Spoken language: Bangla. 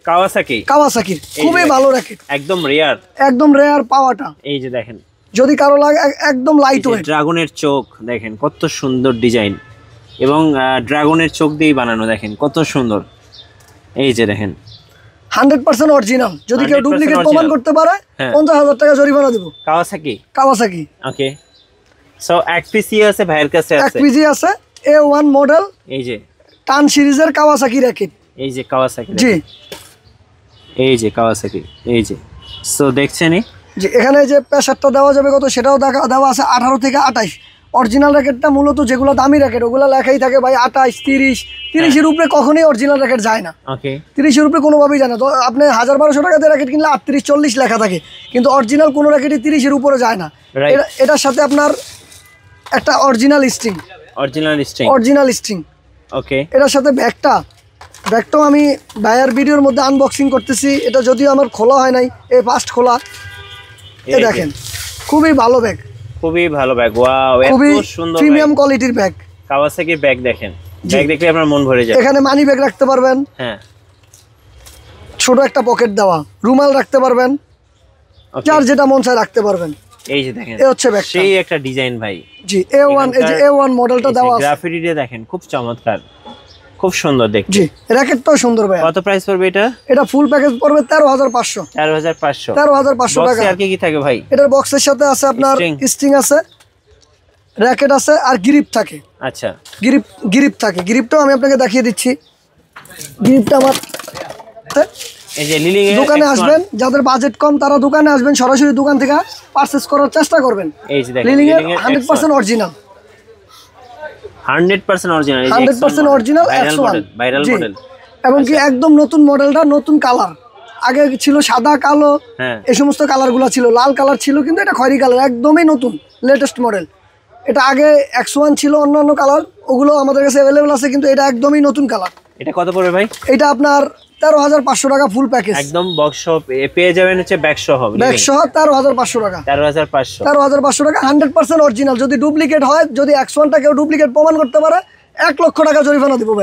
কাওয়াসাকি খুবই ভালো র্যাকেট, একদম রেয়ার পাওয়াটা। এই যে দেখেন, যদি কারো লাগে একদম লাইট ওয়েট। ড্রাগনের চোখ দেখেন কত সুন্দর ডিজাইন, এবং ড্রাগনের চোখ দিয়েই বানানো, দেখেন কত সুন্দর। এই যে দেখেন 100% অরিজিনাল, যদি কেউ ডুপ্লিকেট প্রমাণ করতে পারে 50,000 টাকা জরিমানা দেব। কাওয়াসাকি ওকে। সো এক পিসি আছে ভাইয়ের কাছে, এক পিসি আছে A1 মডেল, এই যে টান সিরিজের কাওয়াসাকি র্যাকেট। এই যে কাওয়াসাকি, জি এই যে কাওয়াসাকি, এই যে। সো দেখছেনই যে এখানে যে প্রেসারটা দেওয়া যাবে কত সেটাও দেওয়া আছে 18 থেকে 28। অরিজিনাল র্যাকেটটা মূলত যেগুলো দামি র্যাকেট ওগুলো লেখাই থাকে ভাই 28, 30 এর উপরে কখনোই অরিজিনাল র্যাকেট যায় না। ওকে, 30 এর উপরে কোনোভাবেই যায় না। তো আপনি 1000-1200 টাকা দিয়ে র্যাকেট কিনলে 38-40 লেখা থাকে, কিন্তু অরিজিনাল কোনো র্যাকেটই 30 এর উপরে যায় না। এটার সাথে আপনার একটা অরিজিনাল স্ট্রিং। ওকে, এটার সাথে ব্যাগটাও আমি ভাইয়ার ভিডিওর মধ্যে আনবক্সিং করতেছি। এটা যদিও আমার খোলা হয় নাই, এই ফার্স্ট খোলা। এই দেখেন খুবই ভালো ব্যাগ, ওয়াও, এত সুন্দর প্রিমিয়াম কোয়ালিটির ব্যাগ। কাওয়াসাকির ব্যাগ দেখেন, ব্যাগ দেখলে আপনার মন ভরে যাবে। এখানে মানি ব্যাগ রাখতে পারবেন, হ্যাঁ, ছোট একটা পকেট দেওয়া, রুমাল রাখতে পারবেন, যার যেটা মন চায় রাখতে পারবেন। এই যে দেখেন, এই হচ্ছে ব্যাগ, সেই একটা ডিজাইন ভাই। জি A1, এই যে A1 মডেলটা দেওয়া আছে, গ্রাফিটি দেখেন খুব চমৎকার, খুব সুন্দর দেখতে। জি র্যাকেটটাও সুন্দর ভাই। কত প্রাইস পড়বে এটা? এটা ফুল প্যাকেজ পড়বে 13,500 বক্সে আর কি কি থাকে ভাই? এটার বক্সের সাথে আছে আপনার স্ট্রিং আছে, র্যাকেট আছে, আর গ্রিপ থাকে। আচ্ছা, গ্রিপ থাকে। গ্রিপটাও আমি আপনাকে দেখিয়ে দিচ্ছি। গ্রিপটা আমার এই যে লিলিং এর দোকানে আসবেন, যাদের বাজেট কম তারা দোকানে আসবেন, সরাসরি দোকান থেকে পারচেজ করার চেষ্টা করবেন। এই যে দেখেন লিলিং এর 100% original, 100% original, 100% original viral model, এবং কি একদম নতুন মডেলটা, নতুন কালার। আগে ছিল সাদা কালো, এই সমস্ত কালারগুলো ছিল, লাল কালার ছিল, কিন্তু এটা খয়েরি কালার, একদমই নতুন লেটেস্ট মডেল। এটা আগে X1 ছিল, অন্যান্য কালার ওগুলো আমাদের কাছে অ্যাভেলেবল আছে, কিন্তু এটা একদমই নতুন কালার। এটা কত পড়বে ভাই? এটা আপনার 13,500 টাকা ফুল প্যাকেজ, একদম বক্স সহ পেয়ে যাবেন, হচ্ছে ব্যাগ সহ 13,500 টাকা। 13,500 টাকা 100% অরিজিনাল। যদি ডুপ্লিকেট হয়, যদি X1 টা কেউ ডুপ্লিকেট প্রমাণ করতে পারে 1 লক্ষ টাকা জরিমানা দিব ভাই।